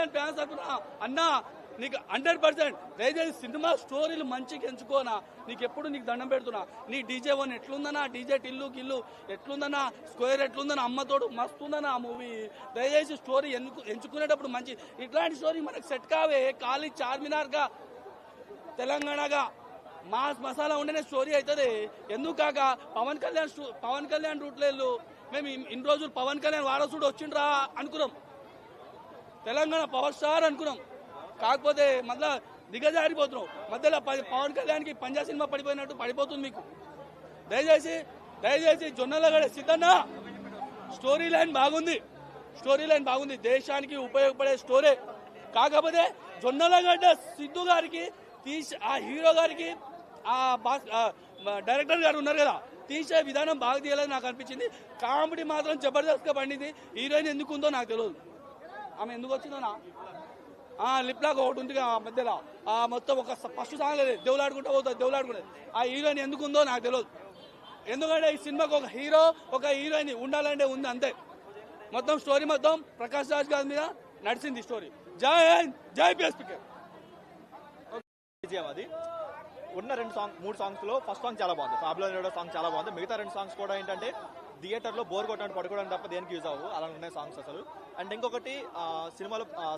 Kalyan fans తరఫున అన్నా నీకు 100% దయచేసి సినిమా స్టోరీలు మంచిగా ఎంచుకోనా, నీకు ఎప్పుడు నీకు దండం పెడుతున్నా. నీ డీజే వన్ ఎట్లుందనా, డీజే టిల్లు గిల్లు ఎట్లుందనా, స్క్వేర్ ఎట్లుందనా, అమ్మతోడు మస్తుందనా ఆ మూవీ. దయచేసి స్టోరీ ఎంచుకునేటప్పుడు మంచి ఇట్లాంటి స్టోరీ మనకు సెట్ కావే. ఖాళీ చార్మినార్గా తెలంగాణగా మాస్ మసాలా ఉండేనే స్టోరీ అవుతుంది. ఎందుకు కాక పవన్ కళ్యాణ్ రూట్లో మేము ఇన్ని రోజులు పవన్ కళ్యాణ్ వారసుడు వచ్చిండ్రా అనుకున్నాం, తెలంగాణ పవర్ స్టార్ అనుకున్నాం. కాకపోతే మళ్ళా దిగజారిపోతున్నాం. మధ్యలో పవన్ కళ్యాణ్కి పంజా సినిమా పడిపోయినట్టు పడిపోతుంది మీకు. దయచేసి జొన్నలగడ్డ సిద్ధన్న స్టోరీ లైన్ బాగుంది, దేశానికి ఉపయోగపడే స్టోరీ. కాకపోతే జొన్నలగడ్డ సిద్ధు గారికి ఆ హీరో గారికి ఆ డైరెక్టర్ గారు ఉన్నారు కదా, తీసే విధానం బాగా తీయాలని నాకు అనిపించింది. కామెడీ మాత్రం జబర్దస్త్గా పండింది. హీరోయిన్ ఎందుకు ఉందో నాకు తెలియదు, ఆమె ఎందుకు వచ్చిందో లిప్ లాక్ ఒకటి ఉంది మధ్యలో మొత్తం ఒక ఫస్ట్ సాంగ్ లేదు, దేవులాడుకుంటూ పోతుంది. ఆ హీరోయిన్ ఎందుకు ఉందో నాకు తెలియదు. ఎందుకంటే ఈ సినిమాకి ఒక హీరో ఒక హీరోయిన్ ఉండాలంటే ఉంది అంతే. మొత్తం స్టోరీ మొత్తం ప్రకాష్ రాజ్ గారి మీద నడిచింది స్టోరీ. జై హింద్, జై పిఎస్పీకే. అది ఉన్న 3 సాంగ్స్ లో ఫస్ట్ సాంగ్ చాలా బాగుంది, ఫాబులర్ సాంగ్ చాలా బాగుంది. మిగతా 2 సాంగ్స్ కూడా ఏంటంటే థియేటర్ లో బోర్ కొట్టడానికి పడుకోవడానికి తప్ప దేనికి యూజ్ అవ్వవు, అలా ఉన్నాయి సాంగ్స్ అసలు. అండ్ ఇంకొకటి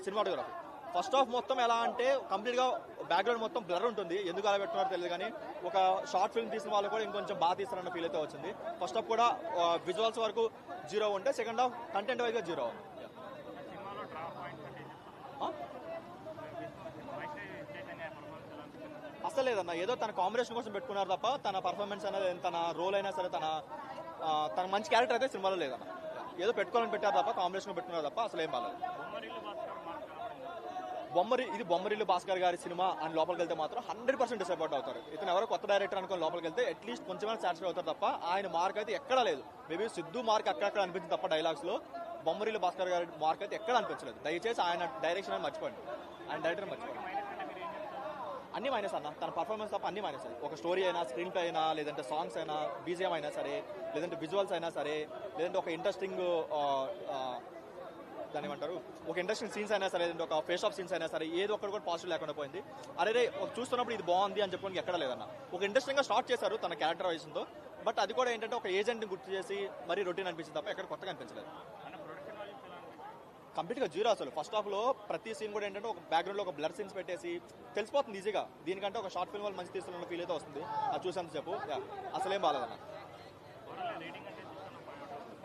సినిమాటోగ్రఫీ ఫస్ట్ హాఫ్ మొత్తం ఎలా అంటే కంప్లీట్ గా బ్యాక్గ్రౌండ్ మొత్తం బ్లర్ ఉంటుంది. ఎందుకు అలా పెట్టుకున్నారో తెలియదు, కానీ ఒక షార్ట్ ఫిల్మ్ తీసిన వాళ్ళు కూడా ఇంకొంచెం బాగా తీస్తారన్న ఫీల్ అయితే వచ్చింది. ఫస్ట్ హాఫ్ కూడా విజువల్స్ వరకు 0 ఉంటే సెకండ్ హాఫ్ కంటెంట్ వైజ్ గా 0 ఉంది. అసలు లేదన్న, ఏదో తన కాంబినేషన్ కోసం పెట్టుకున్నారు తప్ప తన పర్ఫార్మెన్స్ అనేది తన రోల్ అయినా సరే తన మంచి క్యారెక్టర్ అయితే సినిమాలో లేదన్న. ఏదో పెట్టుకోవాలని పెట్టారు తప్ప కాంబినేషన్ పెట్టుకున్నారు తప్ప అసలు ఏం బాగాలేదు. బొమ్మరిల్లు భాస్కర్ గారి సినిమా అని లోపలికి వెళ్తే మాత్రం 100% డిసప్పాయింట్ అవుతారు. ఇతను ఎవరో కొత్త డైరెక్టర్ అనుకుని లోపలికి వెళ్తే అట్లీస్ట్ కొంచెం సాటిస్ఫై అవుతారు తప్ప ఆయన మార్క్ అయితే ఎక్కడా లేదు. మేబీ సిద్ధు మార్క్ అక్కడక్కడ అనిపించింది తప్ప డైలాగ్స్ లో బొమ్మరిల్లు భాస్కర్ గారి మార్క్ అయితే ఎక్కడ అనిపించలేదు. దయచేసి ఆయన డైరెక్షన్ అని మర్చిపోండి, ఆయన డైరెక్టర్ మర్చిపోండి. అన్ని మైనస్ అన్న, తన పర్ఫార్మెన్స్ తప్ప అన్ని మైనస్. ఒక స్టోరీ అయినా, స్క్రీన్ ప్లే అయినా, లేదంటే సాంగ్స్ అయినా, బీజిఎం అయినా సరే, లేదంటే విజువల్స్ అయినా సరే, లేదంటే ఒక ఇంట్రెస్టింగ్ దాని ఏమంటారు ఒక ఇంట్రెస్టింగ్ సీన్స్ అయినా సరే, లేదంటే ఒక ఫేస్ ఆఫ్ సీన్స్ అయినా సరే, ఏదో ఒక్కటి కూడా పాజిటివ్ లేకుండా పోయింది. అరే చూస్తున్నప్పుడు ఇది బాగుంది అని చెప్పడానికి ఎక్కడ లేదన్న. ఒక ఇంట్రెస్టింగ్ గా స్టార్ట్ చేశారు తన క్యారెక్టరైజేషన్తో, బట్ అది కూడా ఏంటంటే ఒక ఏజెంట్ ని గుర్తు చేసి మరీ రొటీన్ అనిపించింది తప్ప ఎక్కడ కొత్తగా అనిపించలేదు. కంప్లీట్ గా 0 అసలు. ఫస్ట్ హాఫ్ లో ప్రతి సీన్ కూడా ఏంటంటే ఒక బ్యాక్గ్రౌండ్ లో ఒక బ్లర్ సీన్స్ పెట్టేసి తెలిసిపోతుంది ఈజీగా. దీనికంటే ఒక షార్ట్ ఫిల్మ్ వాళ్ళు మంచి తీస్తున్న ఫీల్ అయితే వస్తుంది. అది చూసాను చెప్పు అసలేం బాగాలేదన్న.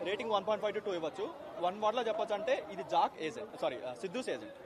రేటింగ్ 1.5 to 2 ఇవ్వచ్చు. 1 వర్డ్ లో చెప్పొచ్చు అంటే ఇది సిద్ధూస్ ఏజెంట్.